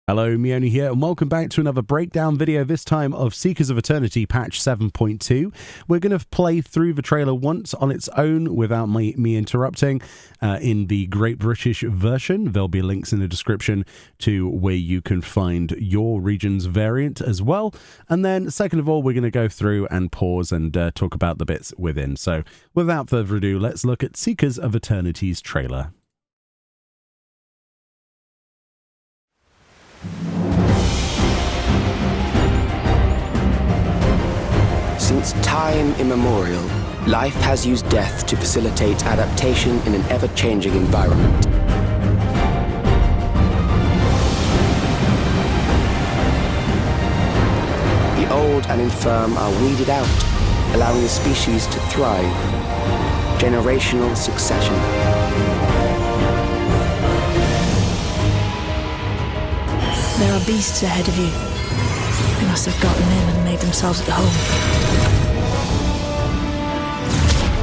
Hello, Meoni here, and welcome back to another breakdown video, this time of Seekers of Eternity patch 7.2. We're going to play through the trailer once on its own without me interrupting in the Great British version. There'll be links in the description to where you can find your region's variant as well. And then, second of all, we're going to go through and pause and talk about the bits within. So, without further ado, let's look at Seekers of Eternity's trailer. Since time immemorial, life has used death to facilitate adaptation in an ever-changing environment. The old and infirm are weeded out, allowing the species to thrive. Generational succession. There are beasts ahead of you. They must have gotten in and made themselves at home.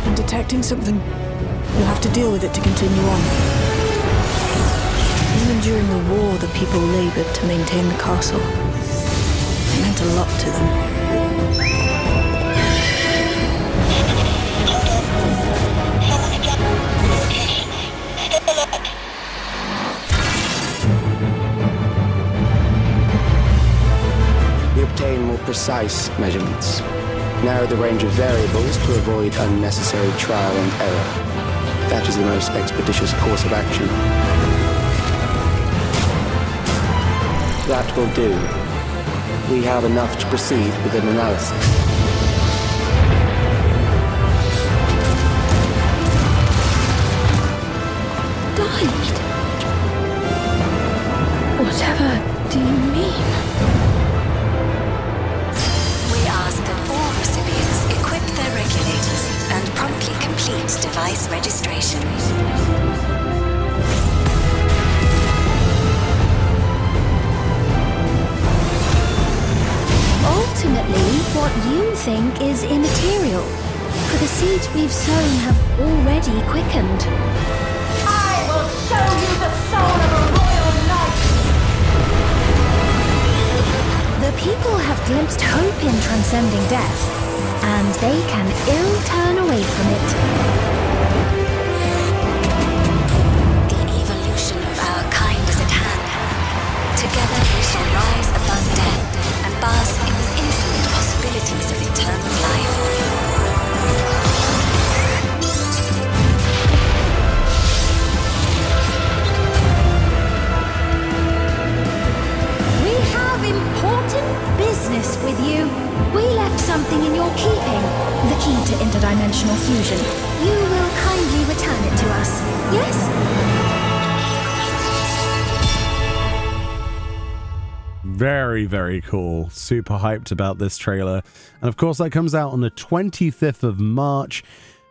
I'm detecting something. You'll have to deal with it to continue on. Even during the war, the people labored to maintain the castle. It meant a lot to them. Obtain more precise measurements. Narrow the range of variables to avoid unnecessary trial and error. That is the most expeditious course of action. That will do. We have enough to proceed with an analysis. Died? Whatever do you mean? And promptly complete device registration. Ultimately, what you think is immaterial, for the seeds we've sown have already quickened. I will show you the soul of a royal knight! The people have glimpsed hope in transcending death, and they can ill turn away from it. The evolution of our kind is at hand. Together we shall rise above death and bask in the infinite possibilities of eternal life. We have important business with you. We left something in your keeping, the key to interdimensional fusion. You will kindly return it to us, yes? Very, very cool. Super hyped about this trailer. And of course, that comes out on the 25th of March,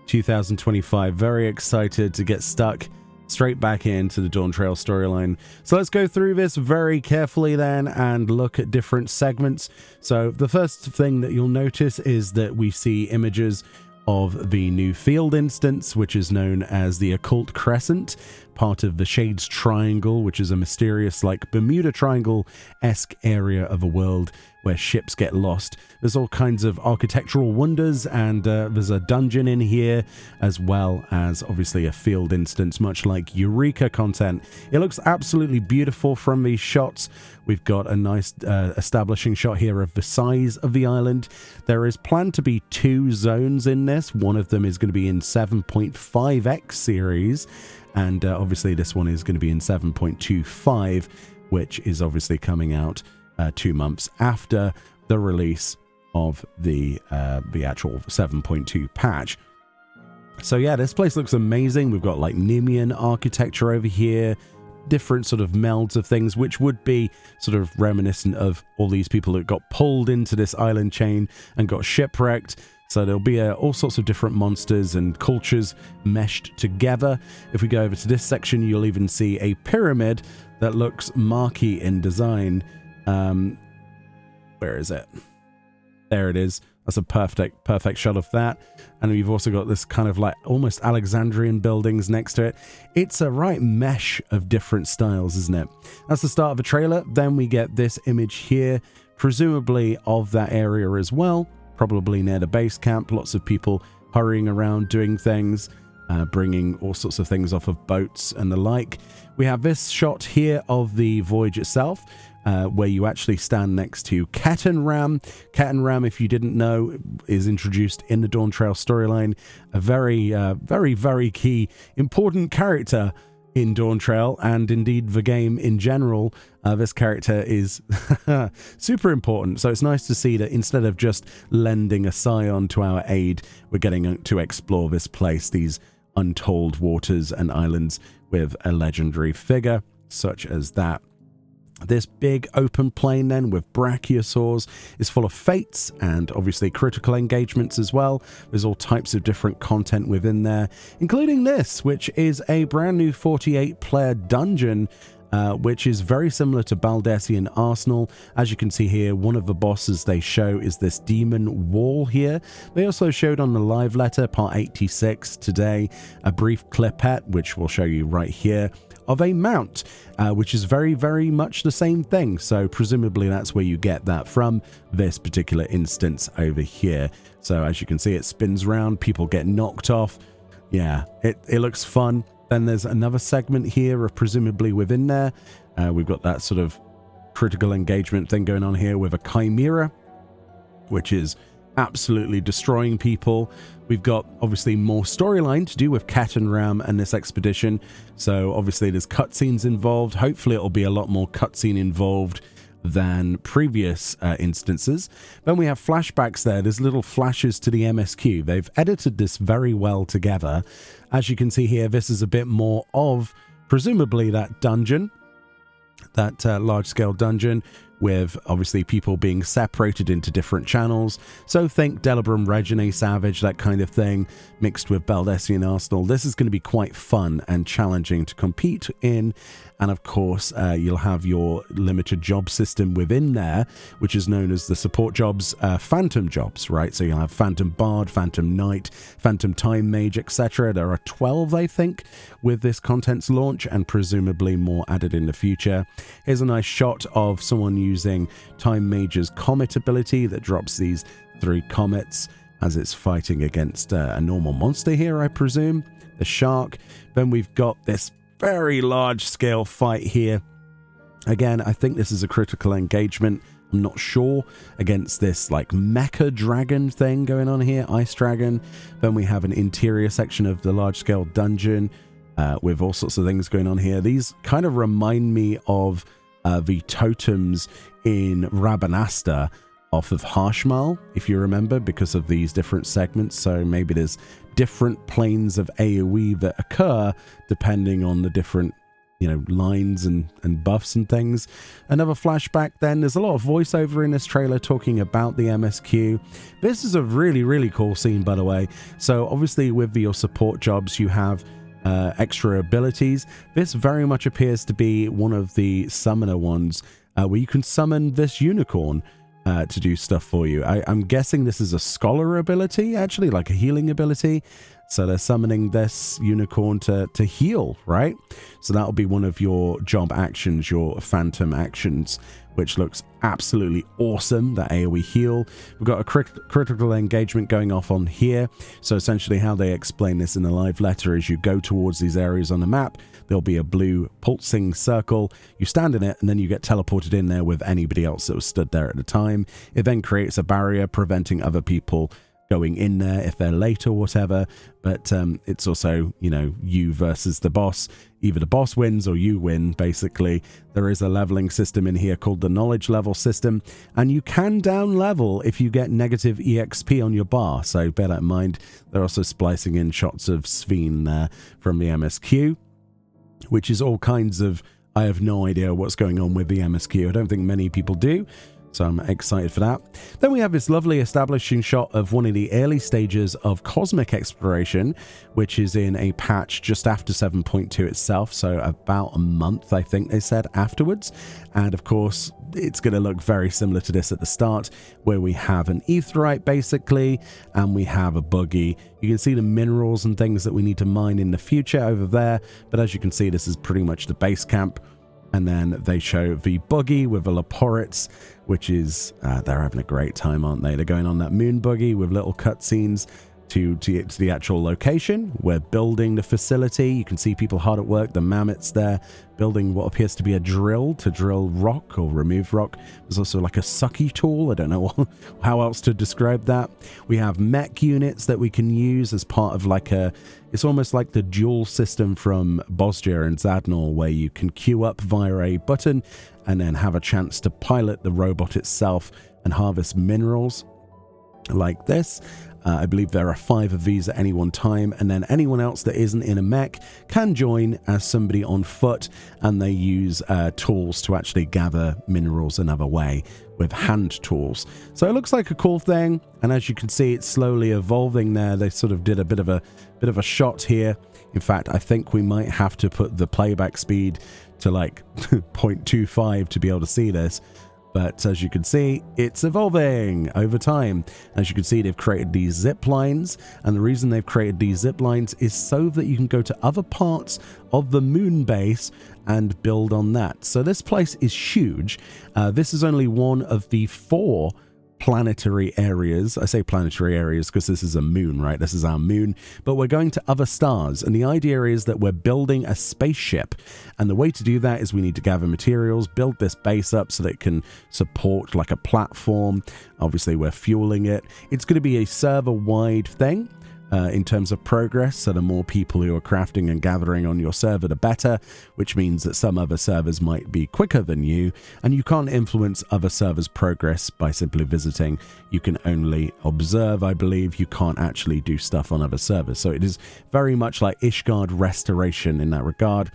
2025. Very excited to get stuck straight back into the Dawntrail storyline. So let's go through this very carefully then and look at different segments. So the first thing that you'll notice is that we see images of the new field instance, which is known as the Occult Crescent, part of the Shades Triangle, which is a mysterious, like Bermuda Triangle-esque area of a world where ships get lost. There's all kinds of architectural wonders, and there's a dungeon in here, as well as obviously a field instance, much like Eureka content. It looks absolutely beautiful from these shots. We've got a nice establishing shot here of the size of the island. There is planned to be 2 zones in this. One of them is going to be in 7.5x series, and obviously this one is going to be in 7.25, which is obviously coming out 2 months after the release of the actual 7.2 patch. So yeah, this place looks amazing. We've got like Nemean architecture over here, different sort of melds of things, which would be sort of reminiscent of all these people that got pulled into this island chain and got shipwrecked. So there'll be all sorts of different monsters and cultures meshed together. If we go over to this section, you'll even see a pyramid that looks marquee in design. Where is it? There it is. That's a perfect shot of that. And we've also got this kind of like almost Alexandrian buildings next to it. It's a right mesh of different styles, isn't it? That's the start of a trailer. Then we get this image here, presumably of that area as well, probably near the base camp. Lots of people hurrying around doing things, bringing all sorts of things off of boats and the like. We have this shot here of the voyage itself, where you actually stand next to Ram. Ram, if you didn't know, is introduced in the Dawntrail storyline. A very key, important character in Dawntrail, and indeed the game in general. This character is super important, so it's nice to see that instead of just lending a scion to our aid, we're getting to explore this place, these untold waters and islands, with a legendary figure such as that. This big open plain then with brachiosaurs is full of fates and obviously critical engagements as well. There's all types of different content within there, including this, which is a brand new 48-player dungeon, which is very similar to Baldessian Arsenal. As you can see here, one of the bosses they show is this demon wall here. They also showed on the live letter, part 86 today, a brief clipette, which we'll show you right here, of a mount, which is very much the same thing. So presumably that's where you get that from, this particular instance over here. So as you can see, it spins around, people get knocked off. Yeah, it looks fun. Then there's another segment here of presumably within there. We've got that sort of critical engagement thing going on here with a chimera, which is absolutely destroying people. We've got obviously more storyline to do with Ram and this expedition. So obviously there's cutscenes involved. Hopefully it'll be a lot more cutscene involved than previous instances. Then we have flashbacks there. There's little flashes to the MSQ. They've edited this very well together. As you can see here, this is a bit more of presumably that dungeon, that large-scale dungeon, with obviously people being separated into different channels. So think Delabrum Regine Savage, that kind of thing, mixed with Baldessian Arsenal. This is going to be quite fun and challenging to compete in. And of course, you'll have your limited job system within there, which is known as the support jobs, phantom jobs, right? So you'll have Phantom Bard, Phantom Knight, Phantom Time Mage, etc. There are 12, I think, with this content's launch, and presumably more added in the future. Here's a nice shot of someone using Time Mage's Comet ability that drops these 3 comets as it's fighting against a normal monster here, I presume, the shark. Then we've got this very large scale fight here. Again, I think this is a critical engagement, I'm not sure, against this like mecha dragon thing going on here, ice dragon. Then we have an interior section of the large scale dungeon with all sorts of things going on here. These kind of remind me of the totems in Rabanasta off of Harshmal, if you remember, because of these different segments. So maybe there's different planes of AoE that occur depending on the different, you know, lines and buffs and things. Another flashback then. There's a lot of voiceover in this trailer talking about the MSQ. This is a really cool scene, by the way. So obviously with your support jobs, you have extra abilities. This very much appears to be one of the summoner ones, where you can summon this unicorn to do stuff for you. I'm guessing this is a scholar ability, actually, like a healing ability. So they're summoning this unicorn to heal, right? So that'll be one of your job actions, your phantom actions, which looks absolutely awesome, that AoE heal. We've got a critical engagement going off on here. So essentially how they explain this in the live letter is you go towards these areas on the map, there'll be a blue pulsing circle, you stand in it, and then you get teleported in there with anybody else that was stood there at the time. It then creates a barrier preventing other people going in there if they're late or whatever. But it's also, you know, you versus the boss. Either the boss wins or you win, basically. There is a leveling system in here called the knowledge level system, and you can down level if you get negative EXP on your bar, so bear that in mind. They're also splicing in shots of Sveen there from the MSQ, which is all kinds of, I have no idea what's going on with the MSQ. I don't think many people do. So I'm excited for that. Then we have this lovely establishing shot of one of the early stages of cosmic exploration, which is in a patch just after 7.2 itself. So about a month, I think they said, afterwards. And of course, it's going to look very similar to this at the start, where we have an aetheryte basically, and we have a buggy. You can see the minerals and things that we need to mine in the future over there. But as you can see, this is pretty much the base camp. And then they show the buggy with the Leporits, which is, they're having a great time, aren't they? They're going on that moon buggy with little cutscenes to get to the actual location. We're building the facility. You can see people hard at work. The mammoths there building what appears to be a drill to drill rock or remove rock. There's also like a sucky tool. I don't know how else to describe that. We have mech units that we can use as part of like it's almost like the dual system from Bosgia and Zadnor, where you can queue up via a button and then have a chance to pilot the robot itself and harvest minerals like this. I believe there are 5 of these at any one time, and then anyone else that isn't in a mech can join as somebody on foot, and they use tools to actually gather minerals another way with hand tools. So it looks like a cool thing, and as you can see, it's slowly evolving there. They sort of did a bit of a shot here. In fact, I think we might have to put the playback speed to like 0.25 to be able to see this. But as you can see, it's evolving over time. As you can see, they've created these zip lines. And the reason they've created these zip lines is so that you can go to other parts of the moon base and build on that. So this place is huge. This is only one of the 4 planetary areas. I say planetary areas because this is a moon, right? This is our moon, but we're going to other stars, and the idea is that we're building a spaceship, and the way to do that is we need to gather materials, build this base up so that it can support like a platform. Obviously we're fueling it. It's going to be a server-wide thing. In terms of progress, so the more people who are crafting and gathering on your server, the better, which means that some other servers might be quicker than you, and you can't influence other servers' progress by simply visiting. You can only observe, I believe. You can't actually do stuff on other servers, so it is very much like Ishgard Restoration in that regard.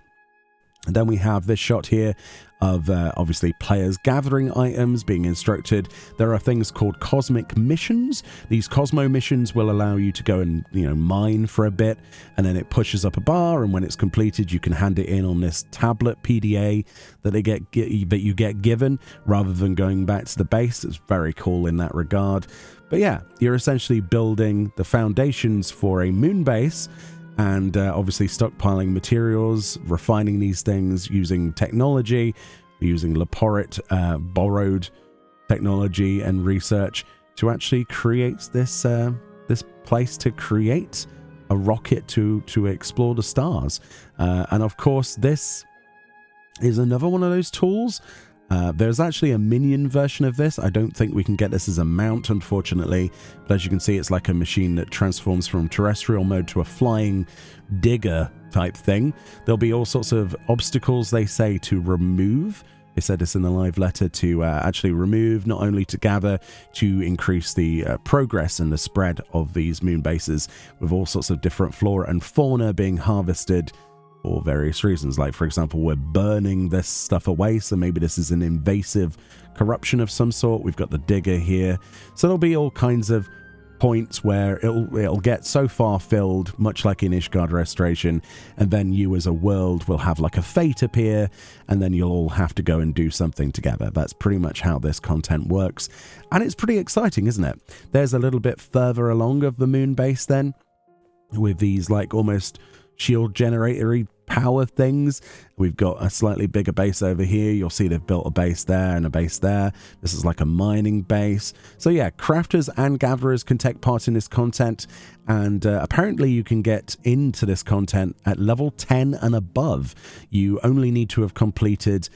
And then we have this shot here of obviously players gathering items, being instructed. There are things called cosmic missions. These Cosmo missions will allow you to go and, mine for a bit, and then it pushes up a bar, and when it's completed, you can hand it in on this tablet PDA that you get given, rather than going back to the base. It's very cool in that regard. But yeah, you're essentially building the foundations for a moon base, and obviously stockpiling materials, refining these things using technology, using Leporit borrowed technology and research to actually create this this place to create a rocket to explore the stars. And of course, this is another one of those tools. There's actually a minion version of this. I don't think we can get this as a mount, unfortunately. But as you can see, it's like a machine that transforms from terrestrial mode to a flying digger type thing. There'll be all sorts of obstacles, they say, to remove. They said this in the live letter, to actually remove, not only to gather, to increase the progress and the spread of these moon bases, with all sorts of different flora and fauna being harvested for various reasons. Like, for example, we're burning this stuff away, so maybe this is an invasive corruption of some sort. We've got the digger here, so there'll be all kinds of points where it'll get so far filled, much like in Ishgard Restoration, and then you as a world will have like a fate appear, and then you'll all have to go and do something together. That's pretty much how this content works, and it's pretty exciting, isn't it? There's a little bit further along of the moon base then, with these like almost shield generatory power things. We've got a slightly bigger base over here. You'll see they've built a base there and a base there. This is like a mining base. So yeah, crafters and gatherers can take part in this content, and apparently you can get into this content at level 10 and above. You only need to have completed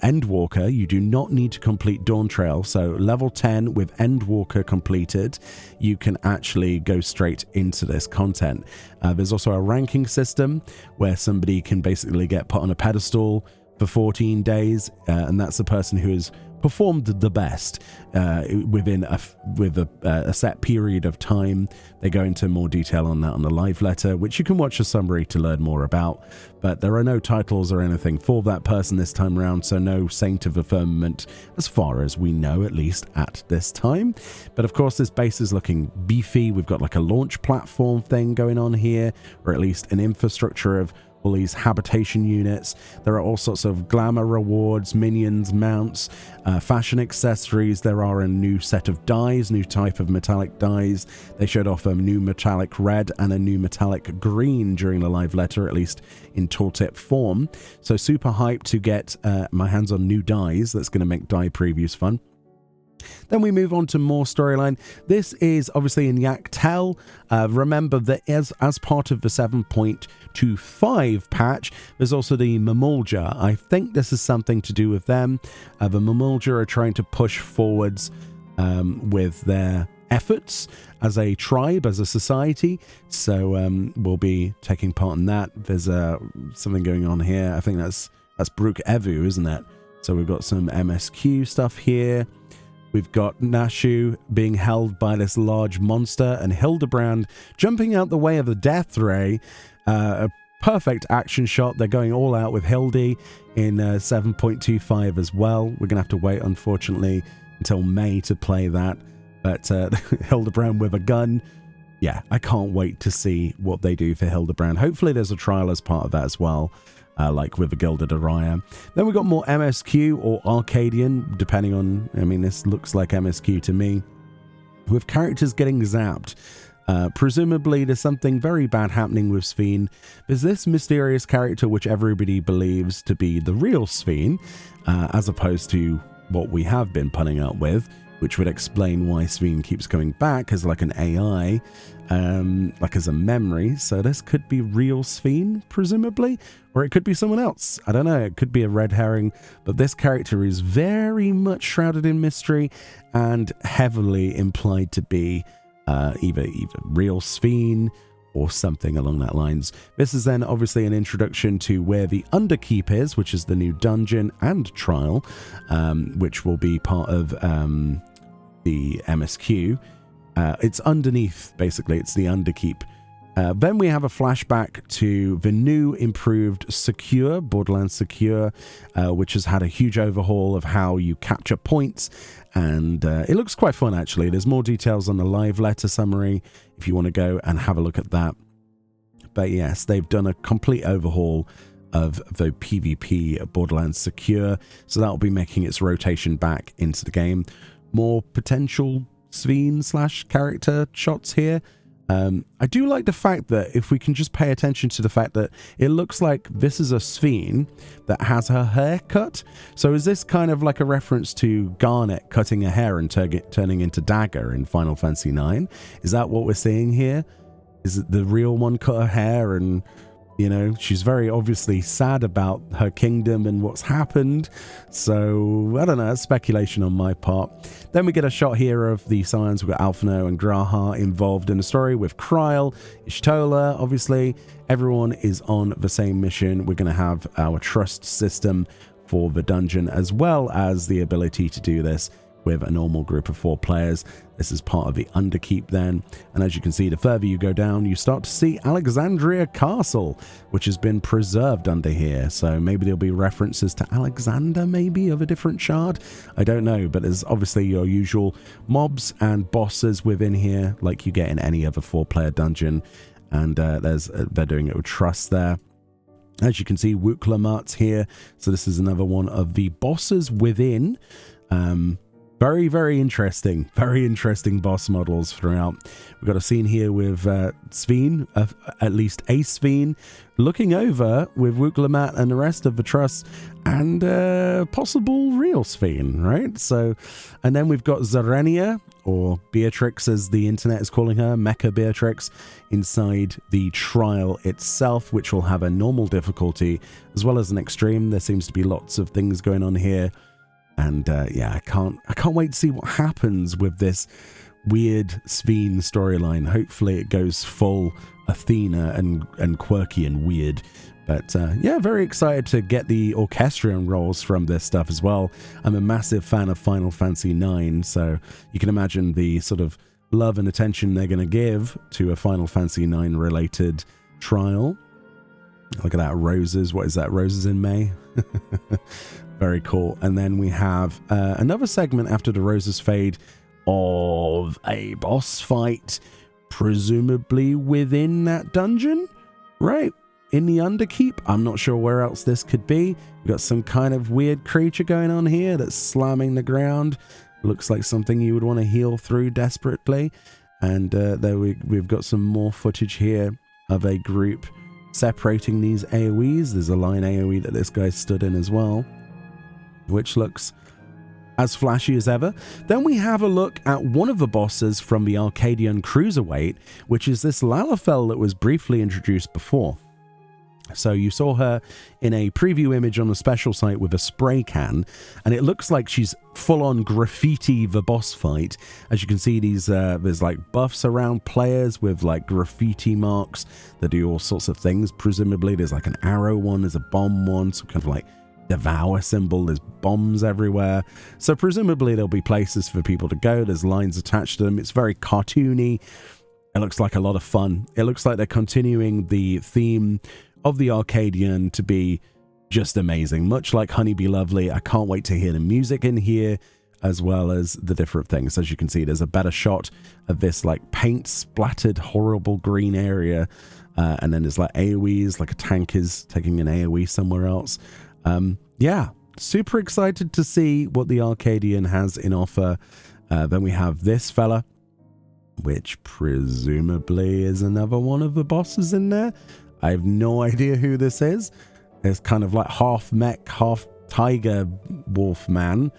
Endwalker. You do not need to complete Dawntrail. So level 10 with Endwalker completed, you can actually go straight into this content. There's also a ranking system where somebody can basically get put on a pedestal for 14 days, and that's the person who has performed the best within a set period of time. They go into more detail on that on the live letter, which you can watch a summary to learn more about. But there are no titles or anything for that person this time around, so no Saint of the Firmament as far as we know, at least at this time. But of course, this base is looking beefy. We've got like a launch platform thing going on here, or at least an infrastructure of all these habitation units. There are all sorts of glamour rewards, minions, mounts, fashion accessories. There are a new set of dyes, new type of metallic dyes. They showed off a new metallic red and a new metallic green during the live letter, at least in tooltip form. So super hyped to get my hands on new dyes. That's going to make dye previews fun. Then we move on to more storyline. This is obviously in Yaktel. Remember that as part of the 7.25 patch, there's also the Mamulja. I think this is something to do with them. The Mamulja are trying to push forwards with their efforts as a tribe, as a society. So we'll be taking part in that. There's something going on here. I think that's Brook Evu, isn't it? So we've got some MSQ stuff here. We've got Nashu being held by this large monster and Hildebrand jumping out the way of the death ray. A perfect action shot. They're going all out with Hildy in 7.25 as well. We're going to have to wait, unfortunately, until May to play that. But Hildebrand with a gun. Yeah, I can't wait to see what they do for Hildebrand. Hopefully there's a trial as part of that as well. Like with the Gilded Araya. Then we've got more MSQ or Arcadian, depending on, I mean, this looks like MSQ to me, with characters getting zapped. Presumably there's something very bad happening with Sphene. There's this mysterious character which everybody believes to be the real Sphene, as opposed to what we have been punning up with, which would explain why Sphene keeps coming back as like an AI, like as a memory. So this could be real Sphene, presumably, or it could be someone else. I don't know. It could be a red herring, but this character is very much shrouded in mystery and heavily implied to be either real Sphene or something along that lines. This is then obviously an introduction to where the Underkeep is, which is the new dungeon and trial, which will be part of the MSQ. It's underneath, basically. It's the Underkeep. Then we have a flashback to the new improved Secure, Borderlands Secure, which has had a huge overhaul of how you capture points, and it looks quite fun, actually. There's more details on the live letter summary if you want to go and have a look at that. But yes, they've done a complete overhaul of the PvP Borderlands Secure, so that will be making its rotation back into the game. More potential Sphene / character shots here. I do like the fact that if we can just pay attention to the fact that it looks like this is a Sphene that has her hair cut. So is this kind of like a reference to Garnet cutting her hair and turning into Dagger in Final Fantasy IX? Is that what we're seeing here? Is it the real one cut her hair and, you know, she's very obviously sad about her kingdom and what's happened. So, I don't know, that's speculation on my part. Then we get a shot here of the Scions. We've got Alphino and Graha involved in the story with Kryl, Ishtola, obviously. Everyone is on the same mission. We're going to have our trust system for the dungeon, as well as the ability to do this with a normal group of 4 players. This is part of the Underkeep then, and as you can see, the further you go down, you start to see Alexandria Castle, which has been preserved under here. So maybe there'll be references to Alexander, maybe, of a different shard. I don't know, but there's obviously your usual mobs and bosses within here, like you get in any other 4-player dungeon, and they're doing it with trust there. As you can see, Wuklamat's here, so this is another one of the bosses within. Very, very interesting boss models throughout. We've got a scene here with Sphene, at least a Sphene, looking over with Wuklamat and the rest of the Trust, and possible real Sphene, right? So, and then we've got Zarenia, or Beatrix as the internet is calling her, Mecha Beatrix, inside the trial itself, which will have a normal difficulty as well as an extreme. There seems to be lots of things going on here. And yeah, I can't wait to see what happens with this weird Sphene storyline. Hopefully it goes full Athena and quirky and weird. But yeah, very excited to get the orchestrion rolls from this stuff as well. I'm a massive fan of Final Fantasy IX, so you can imagine the sort of love and attention they're going to give to a Final Fantasy IX related trial. Look at that, roses. What is that? Roses in May? Very cool. And then we have another segment after the roses fade of a boss fight, presumably within that dungeon, right? In the Underkeep. I'm not sure where else this could be. We've got some kind of weird creature going on here that's slamming the ground. Looks like something you would want to heal through desperately. And there we've got some more footage here of a group separating these AoEs. There's a line AoE that this guy stood in as well, which looks as flashy as ever. Then we have a look at one of the bosses from the Arcadian Cruiserweight, which is this Lalafell that was briefly introduced before. So you saw her in a preview image on a special site with a spray can, and it looks like she's full-on graffiti the boss fight. As you can see, there's like buffs around players with like graffiti marks that do all sorts of things. Presumably there's like an arrow one, there's a bomb one, some kind of like devour symbol, there's bombs everywhere. So presumably there'll be places for people to go. There's lines attached to them. It's very cartoony. It looks like a lot of fun. It looks like they're continuing the theme of the Arcadian to be just amazing, much like Honey Be Lovely. I can't wait to hear the music in here as well as the different things. As you can see, there's a better shot of this like paint splattered horrible green area, and then there's like AoEs, like a tank is taking an AoE somewhere else. Yeah, super excited to see what the Arcadian has in offer. Then we have this fella, which presumably is another one of the bosses in there. I have no idea who this is. It's kind of like half mech, half tiger wolf man,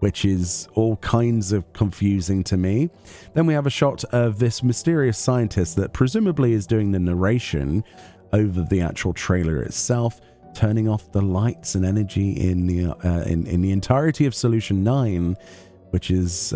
which is all kinds of confusing to me. Then we have a shot of this mysterious scientist that presumably is doing the narration over the actual trailer itself, turning off the lights and energy in the entirety of Solution 9, which is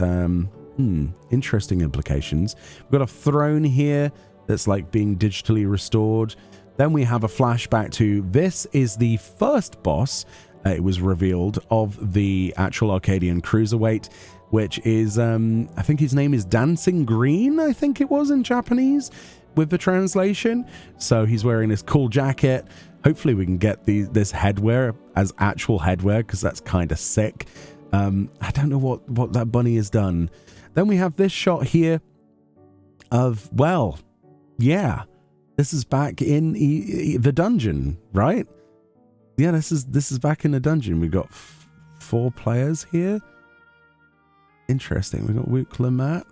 interesting implications. We've got a throne here that's like being digitally restored. Then we have a flashback to this is the first boss, it was revealed, of the actual Arcadian Cruiserweight, which is, I think his name is Dancing Green, I think it was in Japanese with the translation. So he's wearing this cool jacket. Hopefully we can get this headwear as actual headwear, because that's kind of sick. I don't know what that bunny has done. Then we have this shot here of, well, yeah, this is back in the dungeon, right? Yeah, this is back in the dungeon. We've got 4 players here. Interesting. We've got Wukla Matt.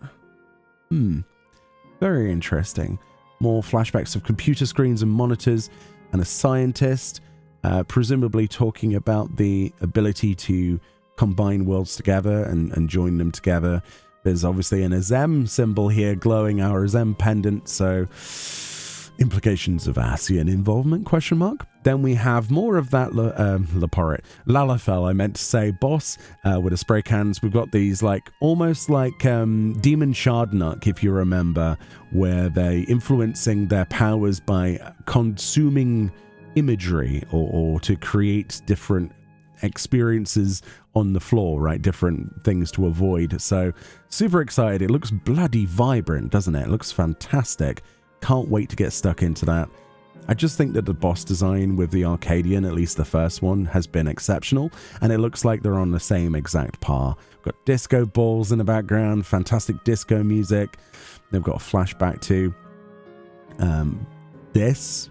Very interesting. More flashbacks of computer screens and monitors and a scientist, presumably talking about the ability to combine worlds together and join them together. There's obviously an Azem symbol here glowing, our Azem pendant, so implications of ASEAN involvement, ? Then we have more of that Lalafell, I meant to say, boss with a spray cans. We've got these like almost like Demon Shardnuk, if you remember, where they're influencing their powers by consuming imagery or to create different experiences on the floor, right? Different things to avoid. So super excited. It looks bloody vibrant, doesn't it? It looks fantastic. Can't wait to get stuck into that. I just think that the boss design with the Arcadian, at least the first one, has been exceptional, and it looks like they're on the same exact par. We've got disco balls in the background, fantastic disco music. They've got a flashback to this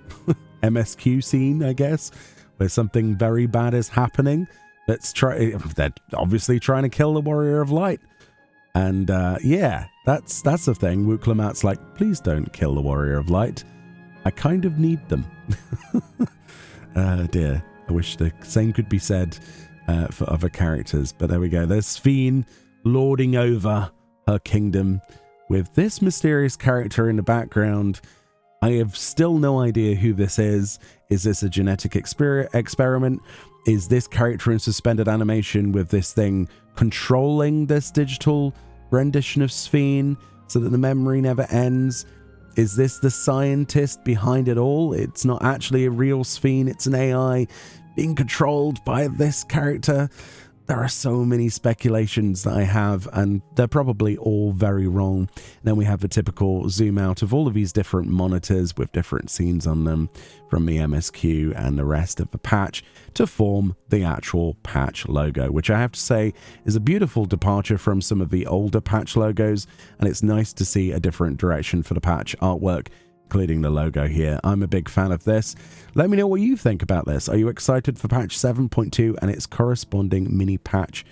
MSQ scene, I guess, where something very bad is happening. They're obviously trying to kill the Warrior of Light. And yeah, that's the thing. Wukla Matt's like, please don't kill the Warrior of Light. I kind of need them. Dear, I wish the same could be said for other characters. But there we go. There's Sphene lording over her kingdom with this mysterious character in the background. I have still no idea who this is. Is this a genetic experiment? Is this character in suspended animation with this thing controlling this digital rendition of Sphene so that the memory never ends? Is this the scientist behind it all? It's not actually a real Sphene, it's an AI being controlled by this character. There are so many speculations that I have, and they're probably all very wrong. And then we have the typical zoom out of all of these different monitors with different scenes on them from the MSQ and the rest of the patch to form the actual patch logo, which I have to say is a beautiful departure from some of the older patch logos, and it's nice to see a different direction for the patch artwork, including the logo here. I'm a big fan of this. Let me know what you think about this. Are you excited for patch 7.2 and its corresponding mini patch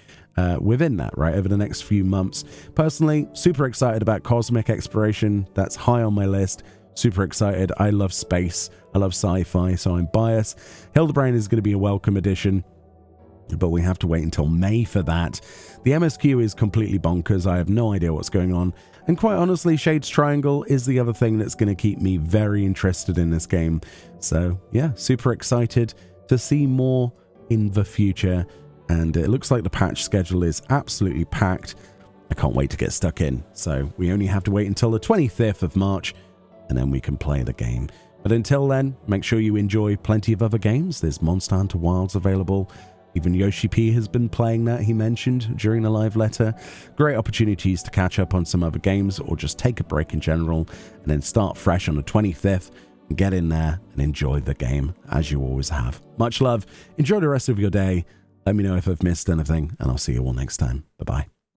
within that, right, over the next few months? Personally, super excited about cosmic exploration. That's high on my list. Super excited. I love space. I love sci-fi, so I'm biased. Hildebrand is going to be a welcome addition, but we have to wait until May for that. The MSQ is completely bonkers. I have no idea what's going on. And quite honestly, Shades Triangle is the other thing that's going to keep me very interested in this game. So yeah, super excited to see more in the future. And it looks like the patch schedule is absolutely packed. I can't wait to get stuck in. So we only have to wait until the 25th of March, and then we can play the game. But until then, make sure you enjoy plenty of other games. There's Monster Hunter Wilds available. Even Yoshi P has been playing that, he mentioned during the live letter. Great opportunities to catch up on some other games or just take a break in general and then start fresh on the 25th and get in there and enjoy the game as you always have. Much love. Enjoy the rest of your day. Let me know if I've missed anything, and I'll see you all next time. Bye-bye.